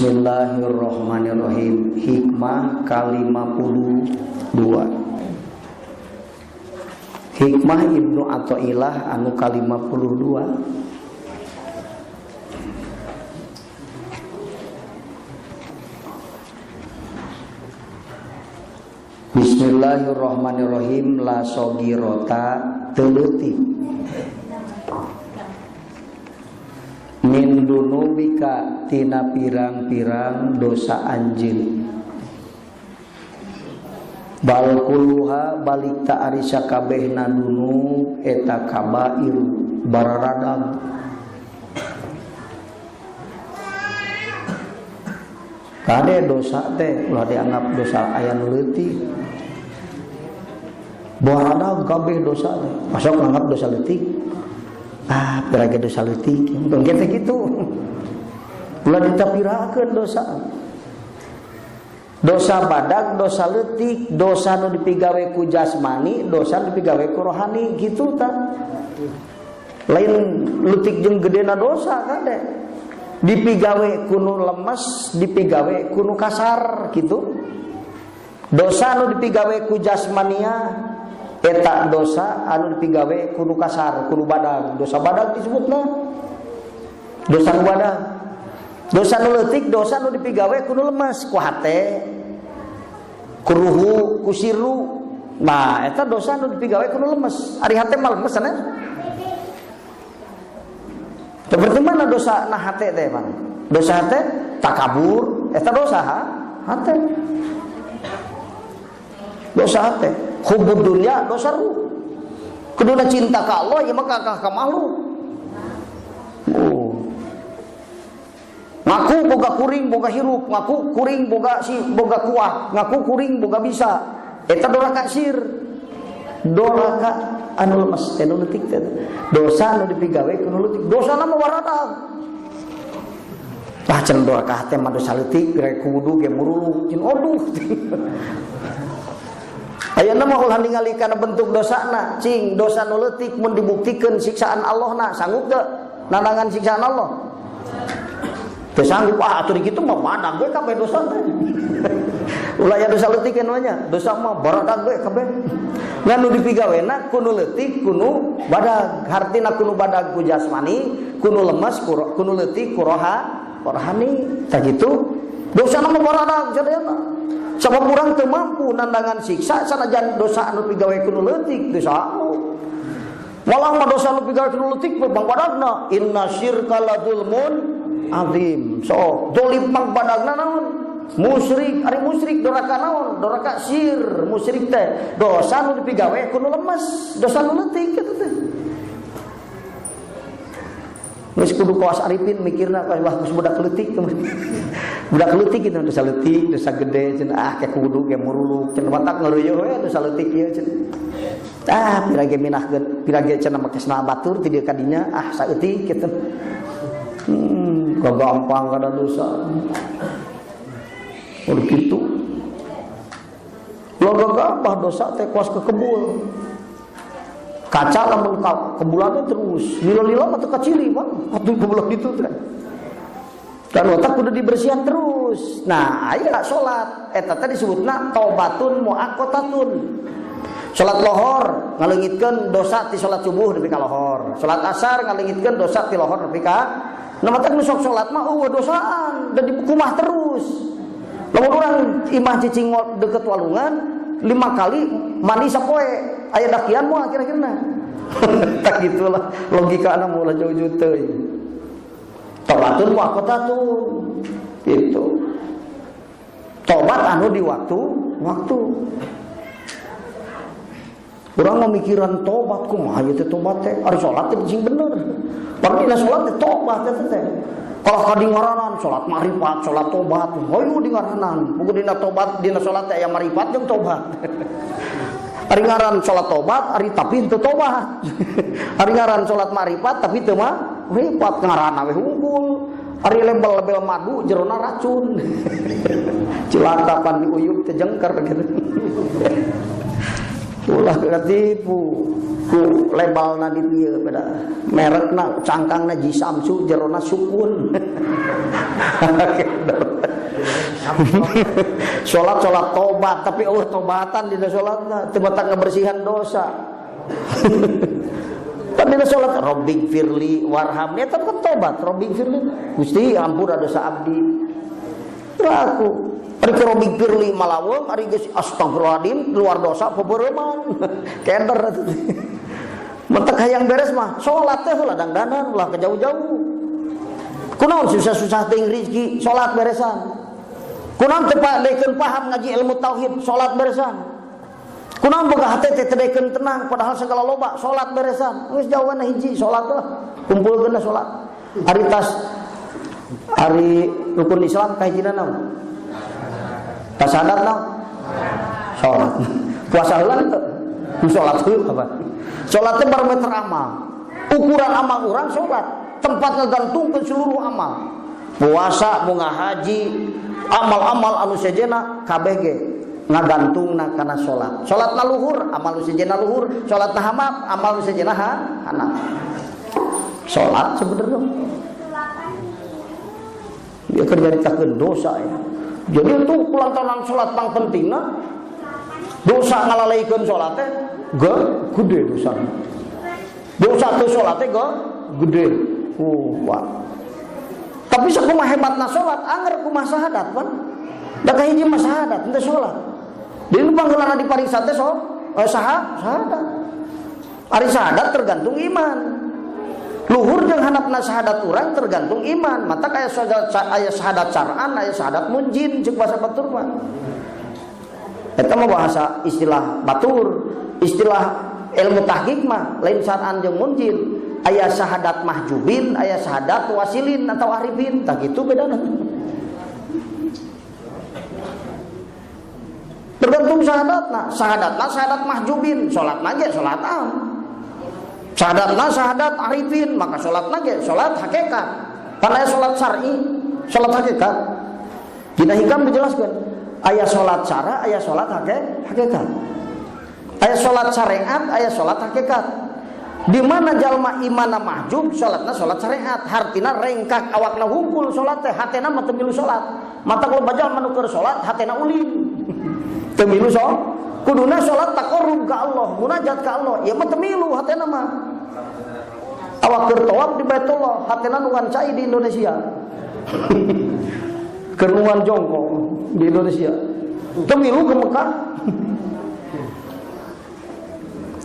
Bismillahirrahmanirrahim. Hikmah ke-52. Hikmah Ibnu Athaillah anu ke-52. Bismillahirrahmanirrahim. La sogirota teleutik min dunubika tina pirang-pirang dosa anjeun, bal kulluha balik ta ari sakabehna dunub eta kabair bararadang. Kade dosa teh ulah dianggap dosa aya nu leutik. Bararadang kabeh dosa teh masuk nganggap dosa leutik. Pirage dosa leutik, mun kitu gitu. Ulah ditapirakeun dosa. Dosa badag, dosa leutik, dosa nu dipigawe ku jasmani, dosa dipigawe ku rohani gitu tah. Lain leutik jeung gedena dosa kade. Dipigawe ku nu lemes, dipigawe ku nu kasar gitu. Dosa nu dipigawe ku jasmania eta dosa anu dipigawe kudu kasar, kudu badag. Dosa badag disebutna dosa nu badag. Dosa nu leutik, dosa nu dipigawe kudu lemes, ku hate, ku ruhu, ku siru. Nah, eta dosa nu dipigawe kudu lemes. Ari hate mah lemes cenah. Berarti mana dosa na hate teh, Bang? Dosa hate takabur, eta dosa hate. Dosa hate. Hubud dunia dosa ruh. Keduna cinta ka Allah ya maka ka makhluk. Ngaku boga kuring boga hirup, ngaku kuring boga kuah, ngaku kuring boga bisa. Eta doraka sir. Doraka anu lemes anu leutik teh. Dosa anu dipigawe ku anu leutik. Dosana mah waradag. Tah cenah doraka teh mah dosa leutik rek kudu ge muruluk cin oduh. Ayeuna mah ulah ningali kana bentuk dosana, cing dosa nu leutik mun dibuktikeun siksaan Allahna, sanggup teu nandangan siksaan Allah? Teu sanggup. Atuh kitu mah badag we kabeh dosa teh. Ulah aya dosa leutik anu nya, dosa mah baradag we kabeh. Nganu dipigawena kudu leutik, kudu badag. Hartina kudu badag ku jasmani, kudu lemes, kudu leutik ku rohani. Tah kitu dosana mah baradag sadayana. Sabab urang teu mampu nandangan siksa sanajan dosa anu pigawe kudu leutik dosa. Malah mah dosa anu pigawe kudu leutik bang badagna inna syirka la zulmun azim. So, zalim mang badagna naon? Musyrik, ari musyrik doraka naon? Doraka syir, musyrik teh dosa anu dipigawe kudu lemes, dosa anu leutik kitu teh. Geus kudu kawas arifin mikirna wah geus budak leutik. Budak leutik itu dosa leutik, dosa gede cenah kayak kudu ge muruluk cenah matak ngeureueuh we dosa leutik ieu cenah. Pirage minahkeun, pirage cenah makesna batur ti dieu ka dinya saeutik kitu. Gampang kana dosa. Ur kitu. Loba gampang dosa teh kuas kekebul. Kaca lamun kebulannya terus lila-lila mah teu kacili mah atuh kebulan itu teh. Dan otak kudu dibersihan terus. Nah, aya salat eta teh disebutna taubatun muaqqatatun. Salat lohor ngaleungitkeun dosa ti salat subuh nepi ka lohor. Salat asar ngaleungitkeun dosa ti lohor nepi ka. Nah, mata nu sok salat mah eueuh dosaan dan dikumah terus. Lamun urang imah cicing deket walungan 5 kali mandi sapoe aya dakian moal kira-kira. Tak gitulah logikana mulai jauh-jauh teuing. Taubatun muaqqatatun. Itu. Tobat anu di waktu. Urang mamikiran tobat kumaha ieu teh tobat teh? Ari salat teh sing bener. Pardina salat teh tobat teh. Kalau kadingaranan salat marifat, salat tobat, hoyo dingaranan. Buku dina tobat dina salat teh aya marifat jeung tobat. Ari ngaran salat tobat, ari tapi teu tobat. Ari ngaran salat marifat tapi teu mah marifat ngaranna we unggul. Ari lebel-lebel madu jerona racun. Cilaka pan diuyup teh jengker gitu. Ulah katipu ku lebalna di dieu pada merekna cangkangna Ji Samsu jerona sukun. Sholat tobat, tapi Allah tobatan dina sholatna, teu matak ngabersihan dosa. Kan dina sholat Rabbik firli warhamni, eta kan tobat, Rabbik firli. Gusti ampura dosa abdi. Laku ari ke Rabbik firli malaweung, ari geus astagfirullahaladzim luar dosa pebeureman. Keder atuh. Mentek hayang beres mah sholat teh ulah dangdanan ulah kejauh-jauh. Kunaon susah-susah teuing rezeki, sholat beresan. Kunaon teu padekeun paham ngaji ilmu tauhid, sholat beresan. Kunaon boga hate teh tedekeun tenang padahal segala loba, sholat beresan. Geus jawabanna hiji, sholat lah. Kumpulkeun sholat. Ari rukun Islam kahijina naon? Tasyahadat naon? Sholat. Puasa heula teu? Sholat heula apa? Sholat teh barometer amal. Ukuran amal urang sholat, tempat ngagantungkeun seluruh amal. Puasa bunga haji, amal-amal anu sejenna kabeh ge ngagantungna kana salat. Salatna luhur, amal nu sejenna luhur, salatna hamap, amal nu sejenna hanap. Salat sebenarnya dia kerja ditakeun dosa ya. Jadi itu kulantaran salat pang pentingna dosa ngalalaikeun salat teh gede dosa. Dosa teu salat teh gede. Wah. Tapi sakumaha hebatna salat, anger kumaha sahadat pan. Da kahiji mah sahadat, teu salat. Di panggeulana dipariksa teh sahadat. Ari sahadat tergantung iman. Luhur jeung handapna sahadat urang tergantung iman. Mata aya sahadat syar'an, aya sahadat munjin ceuk bahasa batur mah. Eta mah bahasa istilah batur, istilah ilmu tahqiq mah lain syar'an jeung munjin. Aya sahadat mahjubin, aya sahadat wasilin atau arifin, tak gitu bedana. Tergantung sahadatna sahadat mahjubin, salatna ge salat am. Sahadatna sahadat arifin, maka salatna ge salat hakikat. Pan aya salat syar'i, salat hakikat. Dina hikam dijelaskeun, aya salat syara, aya salat hakikat. Aya salat syariat, aya salat hakikat. Di mana jalma imana mahjub, salatna salat syariat, hartina rengkak awakna hungkul salat teh, hatena mah teu milu salat. Mata kalau jalma nu keur salat, hatena ulin. Teu milu salat. Kuduna salat taqarrub ka Allah, munajat ka Allah. Ya mah teu milu hatena mah. Awak keur tawaf di Baitullah, hatena nu ngancai di Indonesia. Keur nuan jongkok di Indonesia. Teu milu ke Mekah.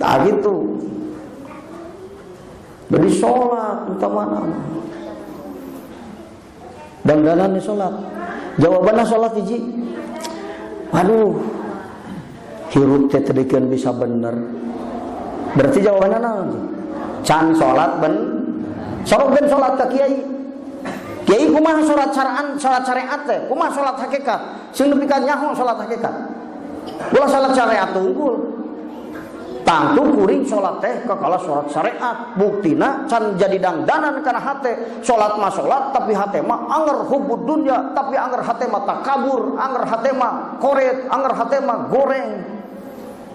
Nah gitu. Jadi sholat entah mana. Dandanan sholat. Jawabannya sholat hiji. Aduh, hirup teh tedikeun bisa bener. Berarti jawabannya naon? Can sholat sorogen sholat ka kiai. Kiai kumaha sholat syar'an, sholat syariat teh? Kumaha sholat hakikat? Sing nepi ka nyaho sholat hakikat. Ulah sholat syariat unggul. Tangtu kuring salat teh kakala salat syariat, buktina can jadi dangdanan kana hate. Salat mah salat tapi hate mah anger hubud dunya, tapi anger hate mah takabur, anger hate mah koret, anger hate mah goreng.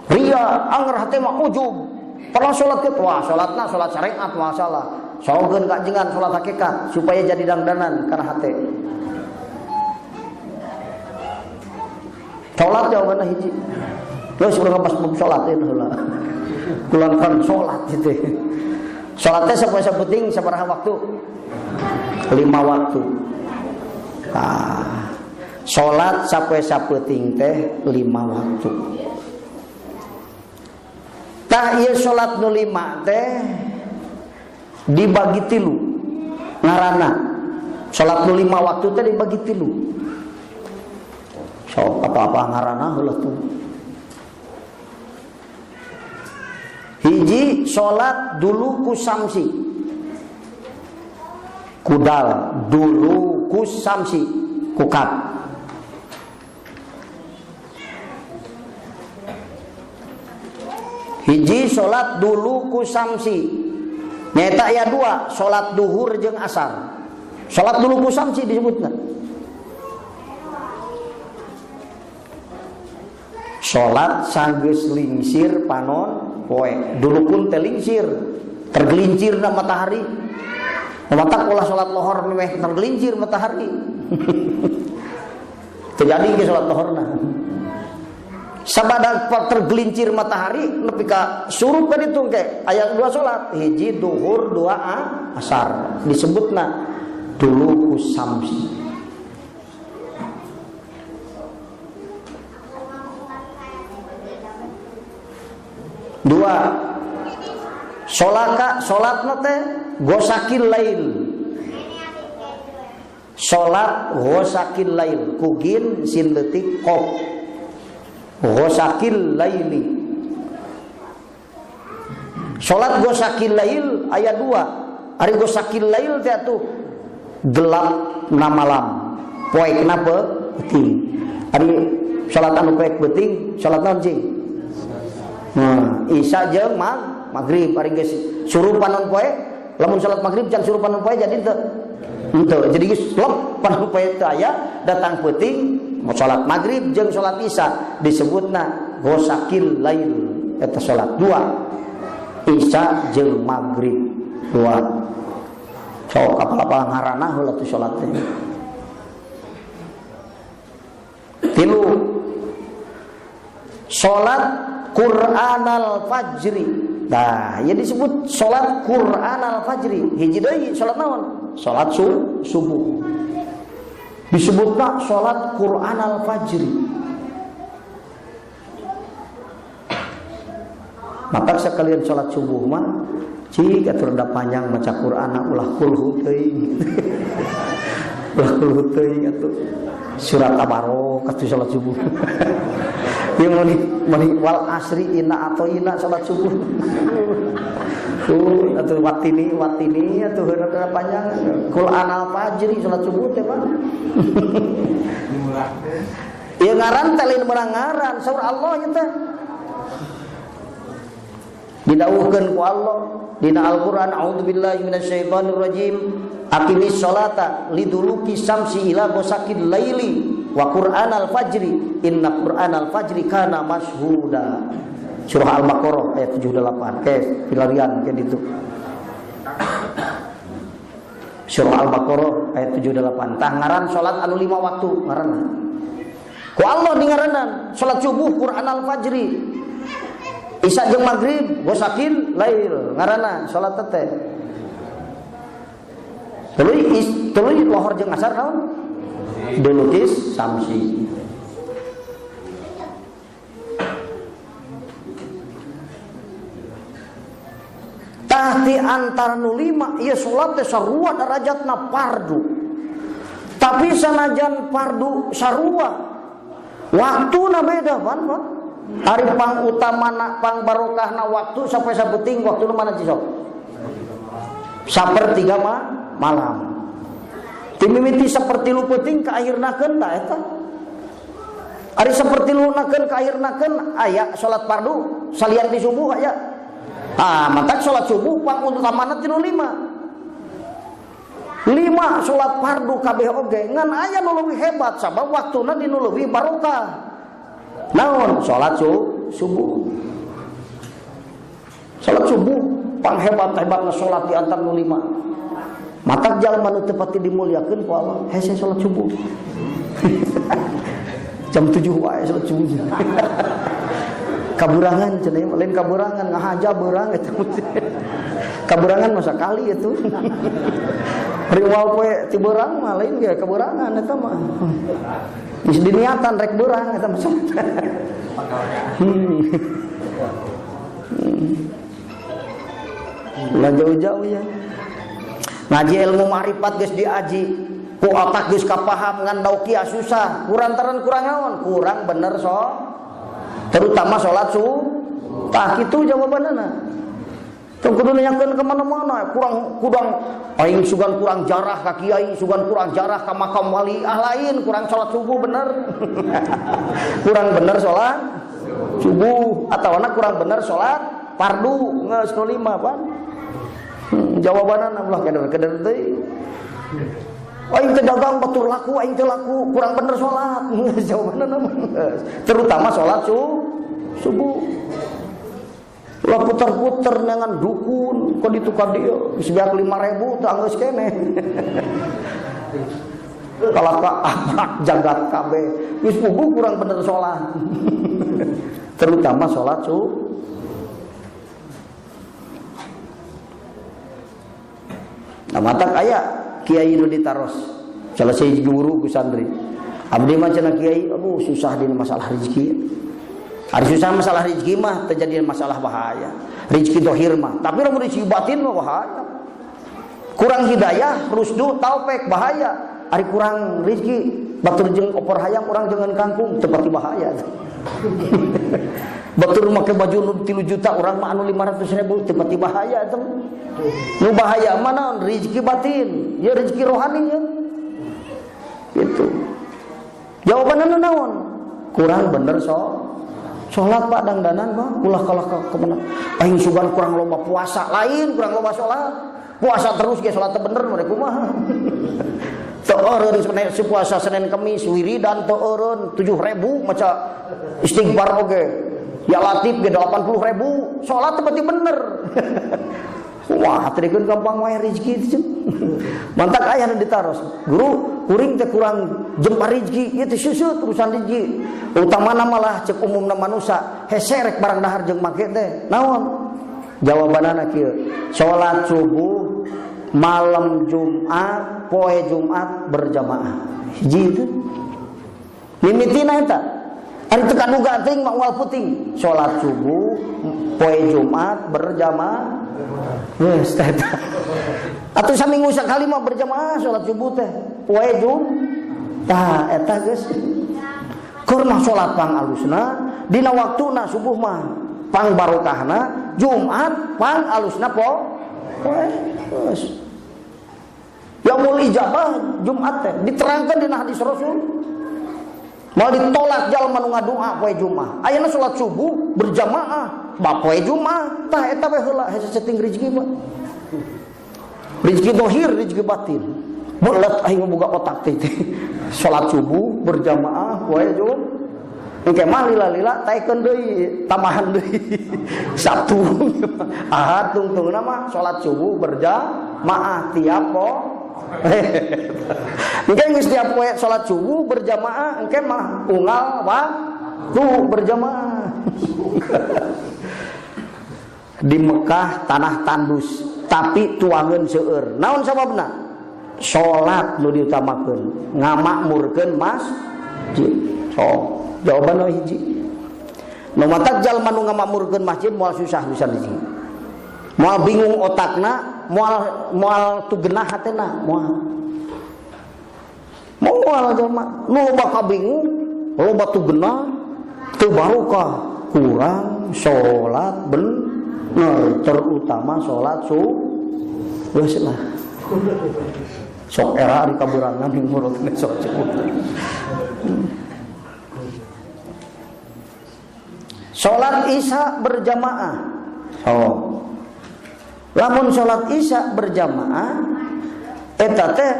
Ria, anger hate mah ujub. Padahal salat teh wah salatna salat syariat masalah. Sogeun kajengan salat hakikat supaya jadi dangdanan kana hate. Salat jawabanna hiji. Terus urang pas salat teh heula. Kulantaran salat gitu. Salat teh sapoe-saputing sabaraha waktu? 5 waktu. Nah, salat sapoe-saputing teh 5 waktu. Tah ieu salat nu 5 teh dibagi 3 ngaranna. Salat nu 5 waktu teh dibagi 3. So apa-apa ngaranna heula tuh. Hiji sholat dulu ku samsi, kudal dulu ku samsi kukap. Hiji sholat dulu ku samsi, nyata ya 2 sholat duhur jeung asar. Sholat dulu ku samsi disebutna. Sholat sanggeus lingsir panon poe dulu pun telingsir tergelincirna matahari. Matak ulah sholat lohor memeh tergelincir matahari. terjadi ke salat zuhurna. Sabada tergelincir matahari nepi ka surup ka ditu ke aya 2 salat, hiji duhur, 2 asar. Disebutna dulukus samsi. Dua, sholatna teh gosakil lail. Sholat gosakil lail, kugin sin leutik qaf. Gosakil laili. Sholat gosakil lail aya 2. Ari gosakil lail teh atuh gelap na malam. Poe kenapa? Penting. Ari sholat anu poe penting, sholat naon cing? Isya jeung maghrib ari geus surupan non poe, lamun salat maghrib can surupan non poe jadi teu. Henteu, jadi geus lep pan poe teu aya, datang peuting salat maghrib jeung salat isya disebutna ghosakil lail eta salat 2. Isya jeung maghrib 2. Sok apal-apal ngaranna heula tu salat teh. 3. Salat Qur'an al-fajri. Nah, ya disebut salat Qur'an al-fajri. Hiji deui salat naon? Salat subuh. Disebutna salat Qur'an al-fajri. Maka sekalian salat subuh mah cik atuh rada panjang maca Qur'an ulah kulhu teuing. Ulah kulhu teuing atuh. Surat Tabarok atuh salat subuh. Yang mani wal asri ina atau ina salat subuh. Tuh atuh watini atuh heureuh panjang Qur'an al-fajri salat subuh teh mah. Ieu ngaran teh lain meurang ngaran saur Allah nya teh. Didawuhkeun ku Allah dina Al-Qur'an a'udzubillahi minasyaitonir rajim aqimis sholata liduluki samsi ila ghosakil laili wa Qur'anal fajri inna Qur'anal fajri kana mashhuda. Surah Al-Baqarah ayat 78. Pilarian kayak gitu. Surah Al-Baqarah ayat 78. Tah ngaran salat anu 5 waktu ngaranna. Ku Allah di ngaranan salat subuh Qur'anal fajri. Isya jeung maghrib ghosakil lail ngaranna salat teh. Tuluy lohor jeung asar naon? Dulukis samsi. Tahti antara nu 5 ieu salat teh sarua derajatna fardu. Tapi sanajan fardu sarua waktuna beda pan. Ari pang utamana pang barokahna waktu sampai sabeting waktuna mana cisok? 1/3 malam. Timimiti seperti lu peuting ka akhirnakeun tah eta. Ari seperti lu nakeun ka akhirnakeun aya salat fardu salian di subuh aya. Mantap salat subuh pang utamana tinu 5 salat fardu kabeh oge ngan aya nu leuwih hebat sabab waktuna dinu leuwih barokah. Naon salat subuh. Salat subuh pang hebat-hebatna salat di antara nu 5. Matak jalma nu teu pati dimuliakeun ku Allah, hese salat subuh. Jam 7 wae salat subuh. Kaburangan cenah lain kaburangan ngahaja beurang eta. Kaburangan masa kali itu. Riwal poe ti beurang mah lain ge kaburangan eta mah. Geus diniatan rek beurang eta mah. Lah jauh-jauh ya. Ngaji ilmu ma'rifat geus diaji, ku otak geus kapaham ngan dauk kieu susah. Kurang naon? Kurang bener terutama salat subuh. Tah kitu jawabanana. Tong kudu nanyakeun ka mana-mana, kurang aing sugan kurang jarah ka kiai, sugan kurang jarah ka makam wali, lain kurang salat subuh bener. Kurang bener salat subuh atawana kurang bener salat fardu geus 5 pan. Jawabanana Allah keder teh. Aing teh dagang batur laku, aing teh laku, kurang bener salat. Jawabanana terutama salat subuh. Lah puter-puter dengan dukun ka ditu ka dieu, geus beak 5.000 teh geus keneh. Kalau ke abrak jagat kabeh wis puguh kurang bener sholat. Terutama sholat subuh. Nah matak aya kiai nu ditaros selesai guru ku santri abdi mah cenah kiai aduh susah di masalah rezeki. Ari susah masalah rezeki mah terjadi masalah bahaya. Rezeki dohir mah, tapi lamun rezeki batin mah bahaya. Kurang hidayah, rusdu, taufik bahaya. Ari kurang rezeki batur jeung opor hayam urang jangan kangkung teu pati bahaya. Batur make baju nu 3 juta urang mah anu 500.000 teu pati bahaya teh. Nu bahaya mana rezeki batin, ya rezeki rohani ya. Gitu. Jawabanna naon? Kurang bener sholat Pak dangdanan Pak, ulah kalah ke mana? Aing sugan kurang loba puasa, lain kurang loba sholat. Puasa terus ge sholat teh bener mereka kumaha. Teu eureun Senin puasa Senin Kamis wiridan teu eureun 7.000 maca istighfar oge. Ya Latif ge 80.000, sholat teh berarti bener. Wah, hatrikeun gampang wae rezeki teh. Mantak aya nu ditaros. Guru, kuring teh kurang jempa rezeki, ieu teh susut urusan rezeki. Utamana malah cek umumna manusia, hese rek barang dahar jeung make teh. Naon? Jawabanana kieu. Salat subuh malam Jumat, poe Jumat berjamaah. Hiji itu. Mimitina eta. Ari teu kaduga teuing mah moal puting. Salat subuh poe Jumat berjamaah. Wes teh. Atuh saminggu sakali mah berjamaah salat subuh teh. Poe Jumat. Tah eta geus. Keur mah salat pang alusna, dina waktuna subuh mah pang barokahna, Jumat pang alusna poe. Wes. Yaumul ijabah Jumat teh diterangkeun dina hadis Rasul. Mau ditolak jalma nu ngadua poe Jumat. Ayeuna salat subuh berjamaah ba poe Jumat. Tah eta we heula hese ceting rezeki mah. Rezeki dohir, rezeki batin. Beuleut aing boga otak teh. Salat subuh berjamaah poe Jumat. Engke mah lila-lila taekeun deui, tamahan deui. Sabtu. Ahad tungtungna mah salat subuh berjamaah tiap poe. Engke geus tiap poe salat subuh berjamaah, engke mah unggal waktu berjamaah. Di Mekah tanah tandus, tapi tuangeun seueur. Naon sababna? Salat nu diutamakeun, ngamakmurkeun masjid. So, jawaban hiji. Nu matak jalma nu ngamakmurkeun masjid moal susah bisa hiji. Moal bingung otakna, moal tugenah hatena, moal jalma nu loba kabingung, loba tugenah, teu barokah, kurang salat bener, terutama salat subuh. Geus lah. Sok era di kaburangan yang ngurutkeun salat subuh. Salat Isya berjamaah. Oh. Lamun salat Isya berjamaah eta teh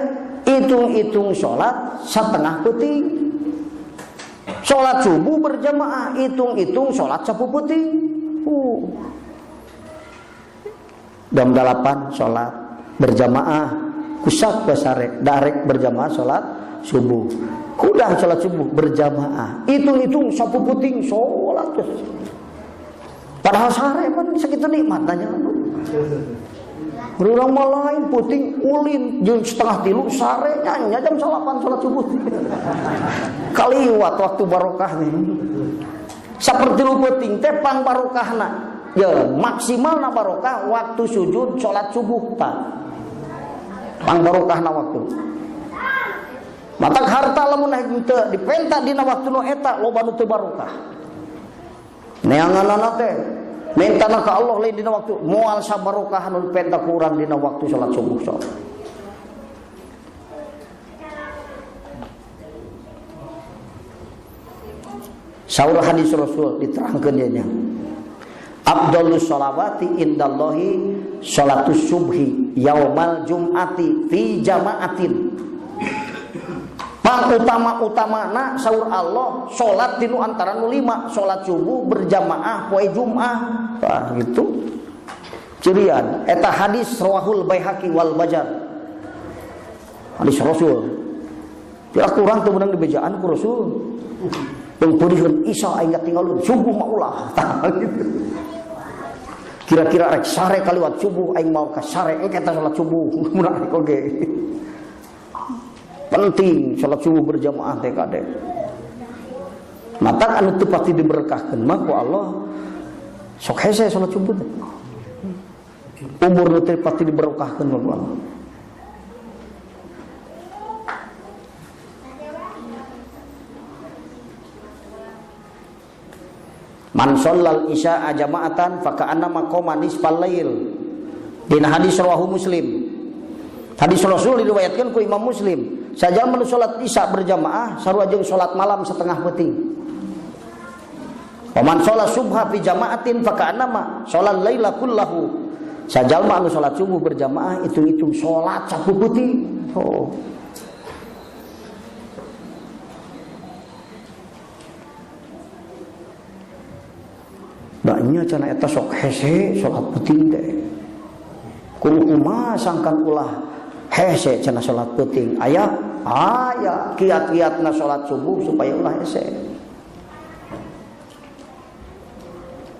hitung-hitung salat setengah peuting. Salat subuh berjamaah hitung-hitung salat sapu peuting. Jam 8 salat berjamaah kusak basare darek berjamaah salat subuh. Kudah salat subuh berjamaah. Hitung-hitung sapu peuting salat terus. Padahal sare pan sakitu nikmatnya. Urang mah lain puting ulin jeung 2:30 sare nya jam 8 salat subuh. Kaliwat waktu barokah nih. Saperti lu peuting teh pang barokahna. Ya maksimalna barokah waktu sujud salat subuh tah. Pang barokahna waktu. Matak harta lamun teu dipenta dina waktu nu eta loba nu teu barokah. Neanganana teh mentana ka Allah lain dina waktu moal sabarokah nu penta kurang dina waktu salat subuh. Saur hadis Rasul diterangkeun nya. Afdhalus sholawati indallahi sholatus subhi yaumal jum'ati fi jama'atin. Pang utama-utamana saur Allah salat dinu antara nu 5 salat subuh berjamaah poe Jumat. Wah gitu. Cirian eta hadis rawahul Baihaqi wal Bajar. Hadis Rasul. Kira kurang teu meunang dibejaan ku Rasul. Yang purihun Isya aing tinggal subuh mah ulah. Gitu. Kira-kira rek sare kaliwat subuh aing mau ka sare engke ta salat subuh. Mun rek oge. Penting salat subuh berjamaah teh kade. Mata anu teu pasti diberkahkeun mah ku Allah. Sok hese salat subuh teh. Umur nu teh pasti diberkahkeun ku Allah. Man shallal isya'a jama'atan fa ka'annama qama nisfal lail. Dina hadis rawahu Muslim. Hadis Rasul diriwayatkeun ku Imam Muslim. Sajalma nu salat isya berjamaah sarua jeung salat malam setengah peuting. Wa man shalla subha fi jama'atin fa ka'annama shalal laila kullahu. Sajalma anu salat subuh berjamaah hitung-hitung salat sapu peuting. Oh. Nya cenah eta sok hese salat peuting teh. Kumaha sangkan ulah hese cenah salat peuting. Aya kiat-kiatna salat subuh supaya ulah hese.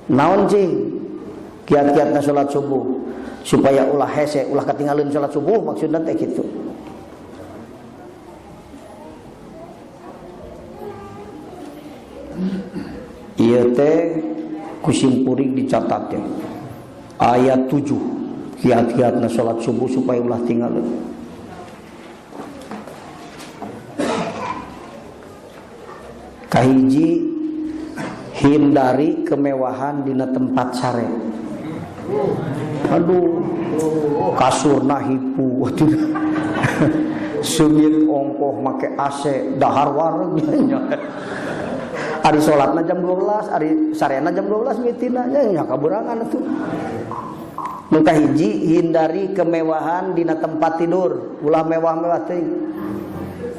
Naon cing? Kiat-kiatna salat subuh supaya ulah hese, ulah katinggalin salat subuh maksudna teh kitu. Ieu teh kusimpuring dicatat ya. Ayat 7 kiat-kiatna salat subuh supaya ulah tinggalin. Kahiji hindari kemewahan dina tempat sare. Aduh, kasurna hipu. Seumit ongkoh make AC dahar wareg nya. Ari salatna jam 12, ari sarena jam 12 mitina nya kaburangan atuh. Nu kahiji hindari kemewahan dina tempat tidur, ulah mewah-mewah teuing.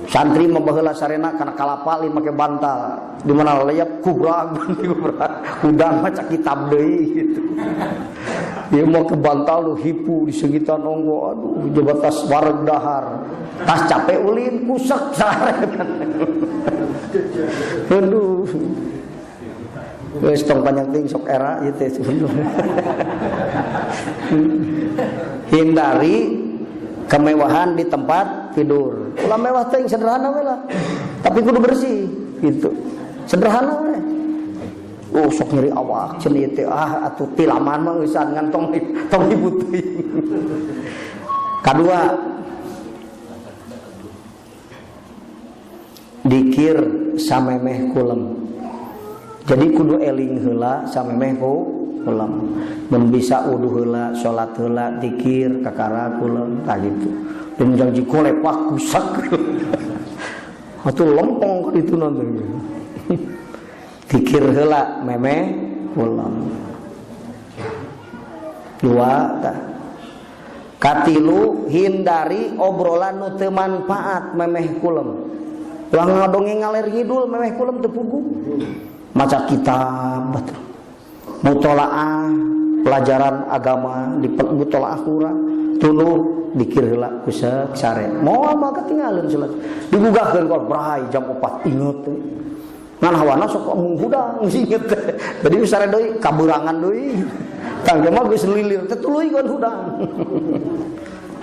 Santri mah baheula sarena kana kalapali make bantal, di mana layap kubrag udang mah cak kitab deui gitu. Ieu mau ke bantal lu hipu di segitan onggo, aduh jabatas wareg dahar. Tas capek ulin kusek sare. Aduh. Geus tong panjang ting sok era ieu teh sebenarnya. Hindari kemewahan di tempat tidur. Ulah mewah teh sederhana we lah. Tapi kudu bersih gitu. Sederhana we. Oh sok nyeri awak cenah ieu teh atuh tilaman mah geus ngantong tong dibutuhin. Kadua dikir samemeh kulem. Jadi kudu eling heula samemeh kulem. Mun bisa wudu heula, salat heula, dikir kakara kulem tah gitu. Dan janji kolepak kusak. Atuh lempong ka ditu nanti. Dikir heula memeh kulem. Dua tah. Katilu hindari obrolan nu teu manfaat memeh kulem. Ulah ngadongeng ngaler ngidul memeh kulem teu puguh. Maca kitab batur. Mutolaah pelajaran agama di mutolaah kurang tuluh dikir heula kusek sare. Moal mah ketinggalan salat. Digugahkeun ka brai jam 4 inget teh. Ngan hawana sok menghudang inget teh. Jadi sare deui kaburangan deui. Tangge mah geus lilir teh tuluy kan hudang.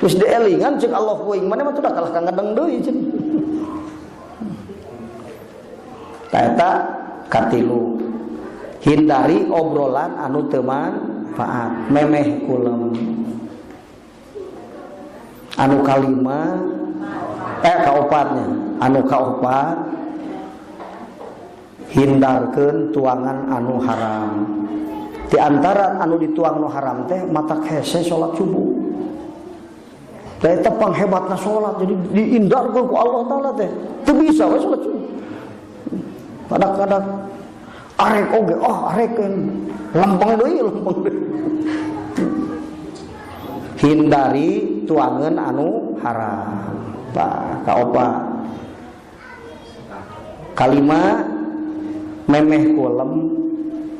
Geus dielingan ceuk Allah kuing mana mah teu da kalah ka ngadeng deui ceuk. Eta katilu hindari obrolan anu teu manfaat memeh kulem. Anu kalima kaopatnya anu kaopat hindarkeun tuangan anu haram. Di antara anu dituang nu haram teh matak hese salat subuh. Teh eta panghebatna salat jadi dihindarkeun ku Allah taala teh. Teu bisa we salat subuh. Kadang-kadang arek oge arekeun lempeng deui. Hindari tuangan anu haram. Kaopat kalima memeh kulem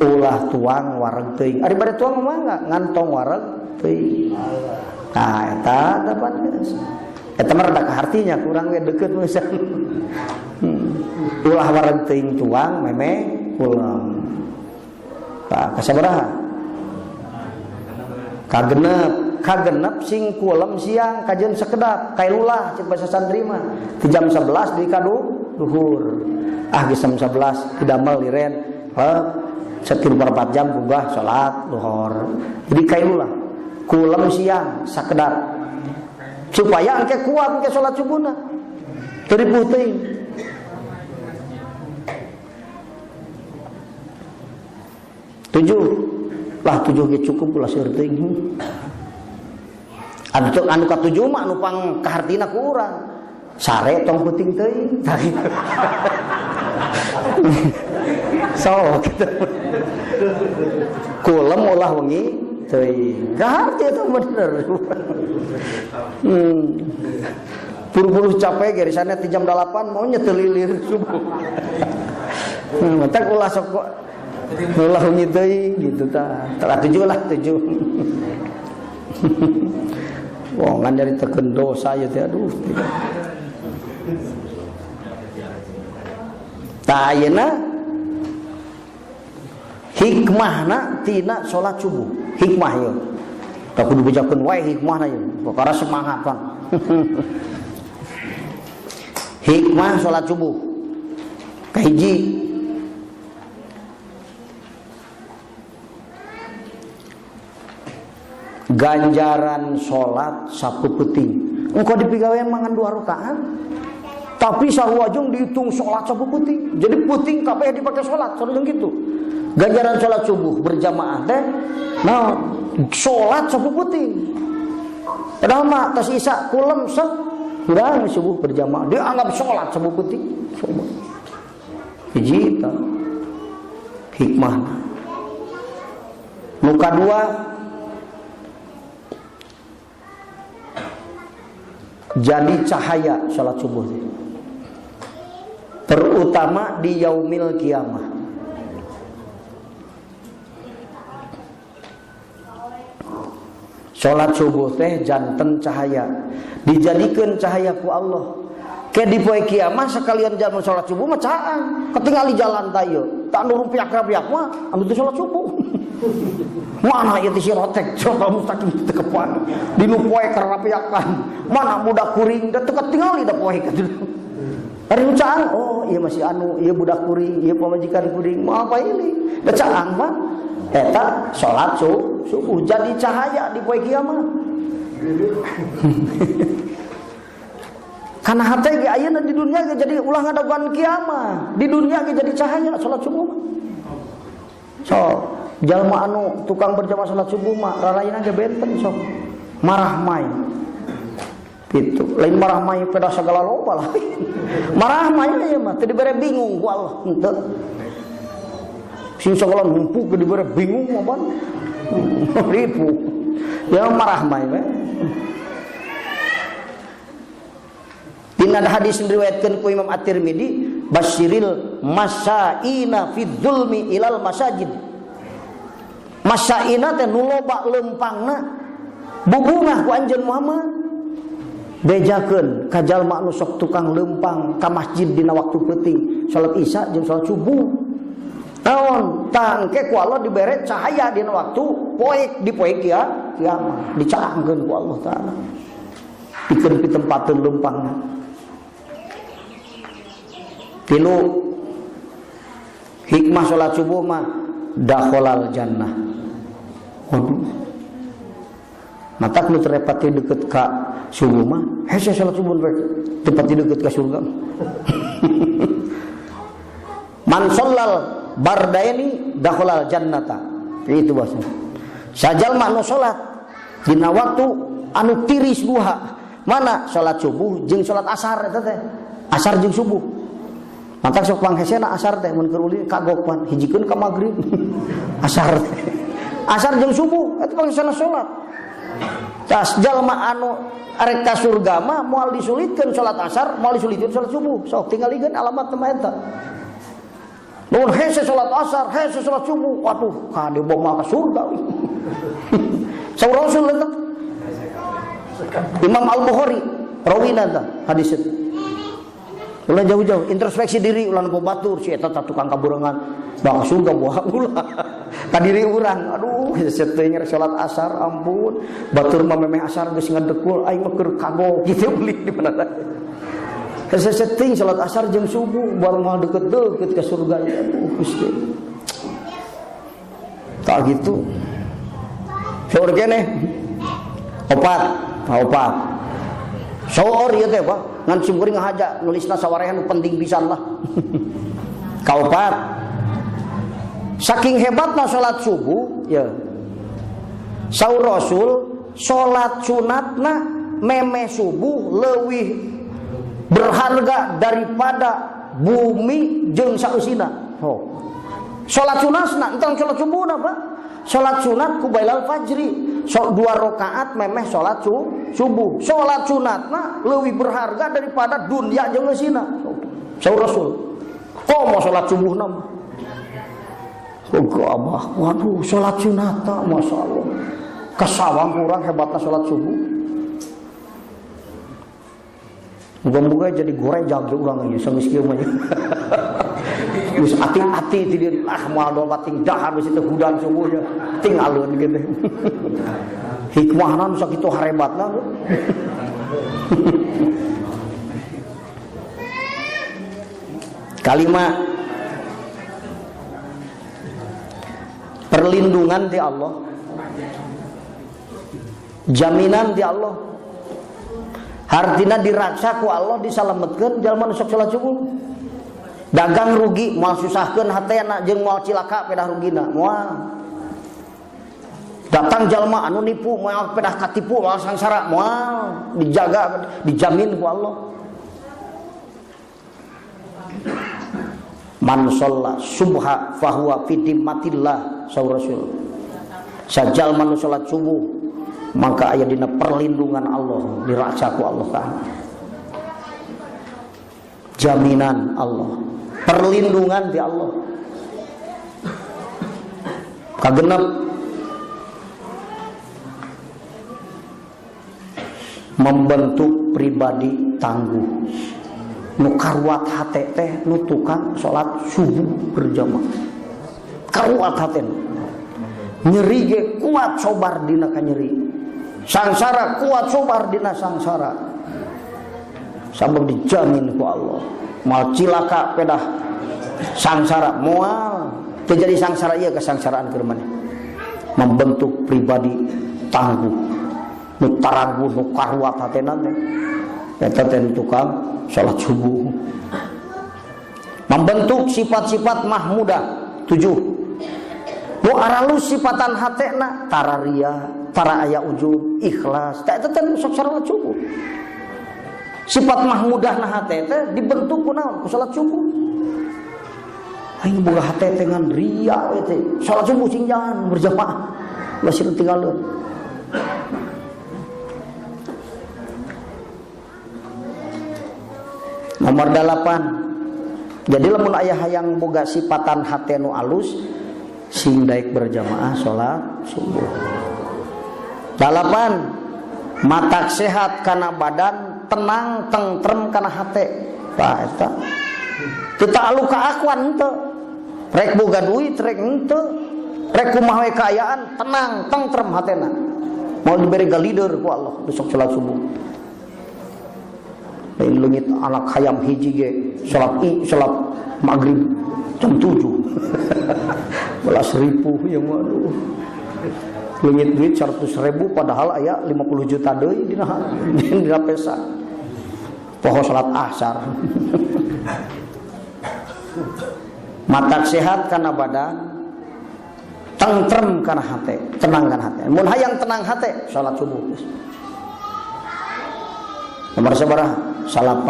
ulah tuang wareg teuing. Ari bade tuang mah ngantong wareg teuing. Nah eta dapat geus. eta mah rada artinya kurang we deukeut meusan. Ulah wareg teuing tuang meme ulang. Tah kasabaraha? Kagenep sing kulem siang kajeun sakedap kailulah cek basa santri mah ti jam 11 di kadu duhur geus jam 11 didamel liren setir 4 jam gugah salat duhur jadi kailulah kulem siang sakedap supaya engke kuat engke salat subuhna teu ripuh teuing. Tujuh ge cukup ulah seueur teuing. Anu katujuh mah anu pang kahartina ku urang. Sare tong peuting teuing. Sok kitu. Kulem ulah wengi teuing. Kaharti eta bener. Puru-puru capek ge risana ti jam 8 mau nyetelilir subuh. Mata ulah sok ulah wengi teuing gitu tah. Tara 7 lah 7. Wah, ngan dari teken dosa ya teh aduh. Tah ayeuna hikmahna tina salat subuh. Hikmah ieu. Tah kudu bejakeun wae hikmahna ieu. Perkara semangat kan. Hikmah salat subuh. Kahiji ganjaran sholat sapu peuting engkau dipigawean mangan 2 rakaat tapi sarwajung dihitung sholat sapu peuting jadi peuting kabeh dipakai sholat sareng gitu ganjaran sholat subuh berjamaah teh nah sholat sapu peuting padahal mah tos isya kulem sok urang subuh berjamaah dia anggap sholat sapu peuting coba hiji ta hikmahna nu kadua jadi cahaya salat subuh terutama di yaumil kiamah. Salat subuh teh janten cahaya dijadikeun cahaya ku Allah ke di poe kiamah sekalian jaman salat subuh mah caang ketingali jalan tayeu tak nu piak-piak mah anu teh salat subuh. Mana ieu teh sirotek coba mustaqim teu kepan dinu poe karapiakan mana budak kuring da teu ketingali da poe kitu ari nu caang oh ieu masih anu ieu budak kuring ieu pamajikan kuring mau apa ini da caang mah eta salat subuh jadi cahaya di poe kiamat. Karena hate ge ayeuna di dunia ge jadi ulah ngadaguan kiamat di dunia ge jadi cahaya salat subuh mah so jalma anu tukang berjamaah salat subuh mah rarayna ge benten sok marah mai gitu lain marah mai pada segala loba lah marah mai ieu mah teu dibere bingung ku Allah henteu sing segala numpuk dibere bingung mah ban ribu ya marah mai we dina hadis diriwayatkeun ku Imam At-Tirmidzi basyiril masyaina fi dzulmi ilal masajid. Masyaina teh nu loba leumpangna bubungah ku anjeun Muhammad bejakeun ka jalma anu sok tukang leumpang ka masjid dina waktu peuting salat isya jeung salat subuh naon tangke ku Allah dibere cahaya dina waktu poe di poe kiamat dicaangkeun ku Allah taala pikeun pitempateun leumpangna. Tilu hikmah salat subuh mah dakhalal jannah. Waduh. Mata nu terepati deket ka subuh mah hese salat subuh tepati deket ka surga. Man shallal bardaini dakhalal jannata. Itu bahasa. Sajal mah nu salat dina waktu anu tiris duha. Mana salat subuh jeung salat asar eta teh. Asar jeung subuh. Mata sok panghesena asar teh mun keur uli kagokpan hijikeun ka magrib. Asar teh. Asar jeung subuh eta panghesena salat. Tas jalma anu arek ka surga mah moal disulitkeun salat asar, moal disulitkeun salat subuh. Sok tingalikeun alamat teh eta. Mun hese salat asar, hese salat subuh, waduh, ka dibawa ka surga. Saur Rasul eta. Imam Al-Bukhari rawina tah hadis itu. Ulah jauh-jauh introspeksi diri ulah nu batur si eta tukang kaburengan bang surga bohong ulah ka diri urang. Aduh seteuing salat asar ampun batur mah memeh asar geus ngadekul aing mah keur kagok kitu beli di mana teh. Seteuing salat asar jeung subuh bareng moal deukeut-deukeut ka surga. Aduh Gusti. Tak gitu. Saur keneh. Opat. Saur ieu teh Pak, ngan simkuring ngahaja nulisna sawarehan penting pisan lah. Kaopat. Saking hebatna salat subuh, ya. Saur Rasul, salat sunatna memeh subuh leuwih berharga daripada bumi jeung saeusina. Oh. Salat sunatna entang salat subuhna, Pak. Salat sunat kubailal fajri. 2 rakaat memeh salat subuh. Salat sunatna leuwih berharga daripada dunya jeung eusina. Saur Rasul. Komo salat subuhna mah. Abah, waduh salat sunatna masyaallah. Kasawang kurang hebatna salat subuh. Muga-muga jadi gorejag urang ieu sageus kieu mah. Geus ati-ati ti dieu ah moal bating dahar geus teh hudan subuhnya tinggalun gitu. Hikmahna nu sakitu harebatna. Kalimat perlindungan di Allah, jaminan di Allah, hartina diraksa ku Allah disalametkeun jalma nu sok salat subuh. Dagang rugi moal susahkeun hatena jeung moal cilaka pedah rugina moal. Datang jalma anu nipu moal pedah katipu moal sangsara moal dijaga dijamin ku Allah. Man shalla subha fahuwa fi dimmatillah saur Rasul. Sajalma nu salat subuh maka aya dina perlindungan Allah, diraksa ku Allah Ta'ala. Jaminan Allah, perlindungan di Allah. Kagenep membentuk pribadi tangguh. Nu karuat hate teh nu tukang salat subuh berjamaah. Karuat hate. Nyeri ge kuat sobar dina ka nyeri. Sangsara kuat sobar dina sangsara. Sabab dijamin ku Allah. Mal cilaka pedah sangsara moal terjadi sangsara ieu kesangsaraan keur maneh. Membentuk pribadi tangguh. Nu taraguh nu karuat hatena teh. Eta teh tukang salat subuh. Membentuk sifat-sifat mahmudah 7. Nu aralus sifatan hatena tara ria, tara aya ujub, ikhlas. Teh eta teh sok salat subuh. Sifat mahmudahna hate teh dibentuk ku naon? Ku salat subuh. Aing boga hate teh ngan ria we teh. Salat subuh cing jangan berjamaah. Masih tinggalin. Nomor 8. Jadi lamun aya hayang boga sifatan hate nu alus sing daek berjamaah salat subuh. 8. Matak sehat kana badan, tenang tentrem kana hate. Tah eta. Kita alu kaakuan henteu. Rek boga duit rek henteu. Rek kumaha we kaayaan, tenang tentrem hatena. Mau diberi galider ku Allah besok salat subuh. Lain leungit anak hayam hiji ge salat maghrib jam 7. 11.000 ya waduh. Leungit duit 100.000 padahal aya 50 juta deui dina pesa. Poho salat asar. Matak sehat kana badan, tentrem kana hate, tenang kana hate. Mun hayang tenang hate salat subuh. Nomor sabaraha? 8.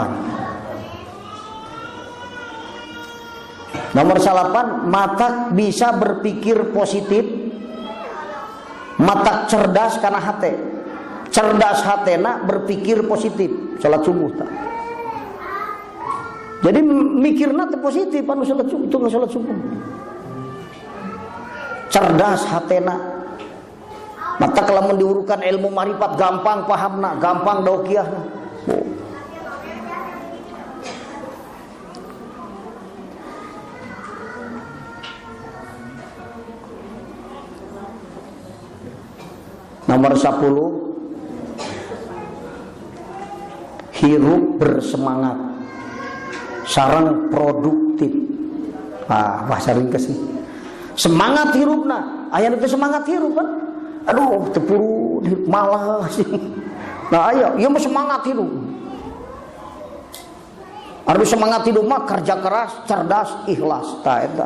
Nomor 8, matak bisa berpikir positif, matak cerdas kana hate. Cerdas hatena berpikir positif salat subuh ta. Jadi mikirna teh positif anu salat subuh itu salat subuh. Cerdas hatena. Mata lamun diurukan ilmu marifat gampang pahamna, gampang daukiahna. Nomor 10, hirup bersemangat sareng produktif. Bahasa ringkas nih. Semangat hirupna, aya nu teu semangat hirup kan. Aduh, teu puru malas. Nah, aya ieu mah semangat hidup. Arep semangat hidup mah kerja keras, cerdas, ikhlas, tah eta.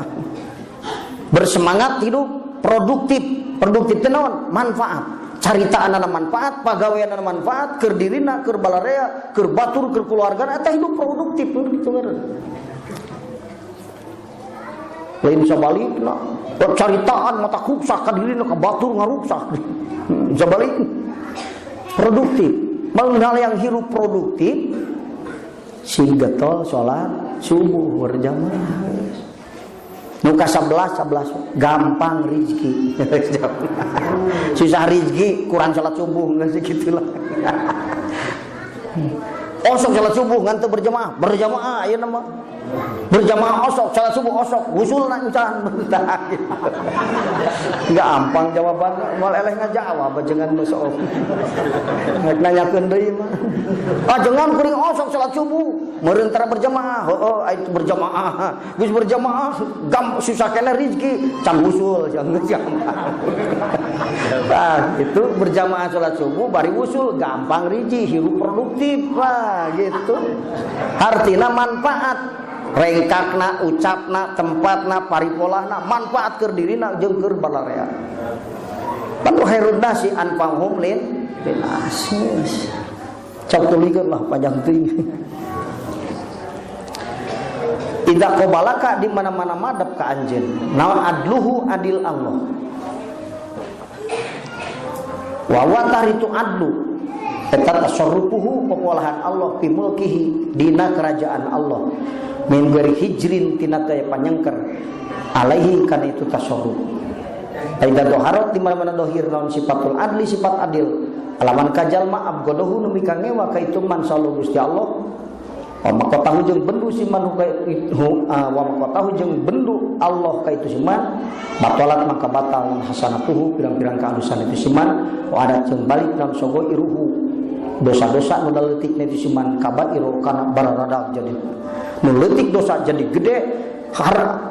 Bersemangat hidup, produktif. Produktif teh naon? Manfaat. Caritaanana manfaat, pagaweanana manfaat, keur dirina, keur balarea, keur batur, keur keluargana, eta hidup produktif kitu ngaran. Lain sabalikna, caritaan mata ruksak ka dirina ka batur ngaruksak. Sabalik produktif. Mengenal yang hirup produktif, si getol sholat subuh berjamaah. Nuka 11 gampang rizki. Susah rizki kurang sholat subuh nggak segitu lah. Osok sholat subuh ngantuk berjamaah ayo nama berjamaah osok sholat subuh osok usul nak encan gampang jawabannya mal eleh ngajawab jangan masuk nanyakeun deui mah jangan kuring osok sholat subuh meureun tara berjamaah itu berjamaah geus berjamaah susah kena rezeki can usul jangan gampang. Nah, itu berjamaah sholat subuh bari usul gampang rizki hirup produktif lah gitu. Artina manfaat rengkakna, ucapna, tempatna, paripolahna, manfaat keur dirina jeung keur balarea. Panu hairun nasi anfa'uhum lin nas. Cok tulikeun lah panjang teuing. Idza qabalaka di mana-mana madep ka anjeun. Naon adluhu adil Allah. Wa wataritu adlu eta tasarrufuhu pepolahan Allah fi mulkihi dina kerajaan Allah min ghairi hijrin tina teu panyengker alaihi kana itu tasarruf aida doharat di mana-mana dohir naon sifatul adli sifat adil alaman kajalma abgodohu nu mika ngewa ka itu man sallallahu Gusti Allah wa maqatahu jeung bendu si man ka itu wa maqatahu jeung bendu Allah ka itu si man batalat maka batal hasanatuhu pirang-pirang kaalusan itu si man wa ada jeung balik naon sogo iruhu dosa-dosa nu leutik itu si man kabairu kana bararadak jadi nu leutik dosa jadi gede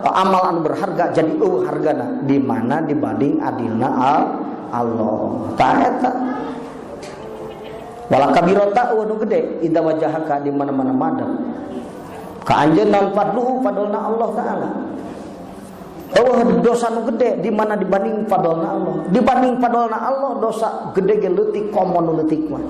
amal anu berharga jadi hargana di mana dibanding adilna Allah ta eta wala kabirata anu gede idza wajahaka di mana-mana madam ka anjeun naon fadluhu fadlna Allah taala. Dosa nu gede di mana dibanding fadlna Allah. Dibanding fadlna Allah dosa gede ge leutik komo nu leutik mah.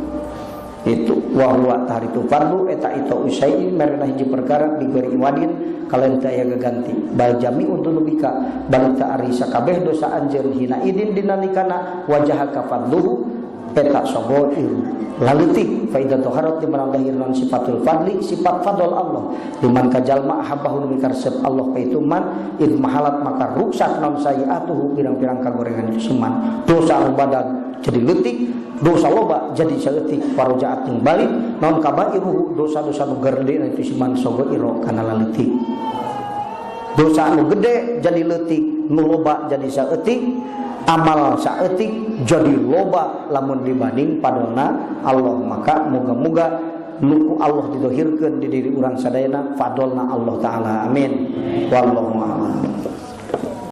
Itu wa huwa tahritu fardu eta itu usai merena hiji perkara digori wadin kalaen teu aya gaganti bal jami untuk nubika bal ta arisa kabeh dosa anjeun hina idin dinalikana wajahaka fadluhu eta sogo iru lalitik faidah toharat di mana lahir non sifatul fadli sifat fadl Allah liman kajalma ahabbahu mikarsep Allah kaitu man id mahalat maka ruksak non sayiatuhu pirang-pirang kagorengan itu suman dosa badan jadi leutik dosa loba jadi saeutik parojaat jeung balik non kabairuhu dosa-dosa nu gede itu suman sogo iro kana lalitik dosa nu gede jadi leutik nu loba jadi saeutik amal saeutik jadi loba lamun dibanding padona Allah maka moga-moga nu Allah didohirkeun di diri urang sadayana fadlna Allah taala amin wallahu a'lam.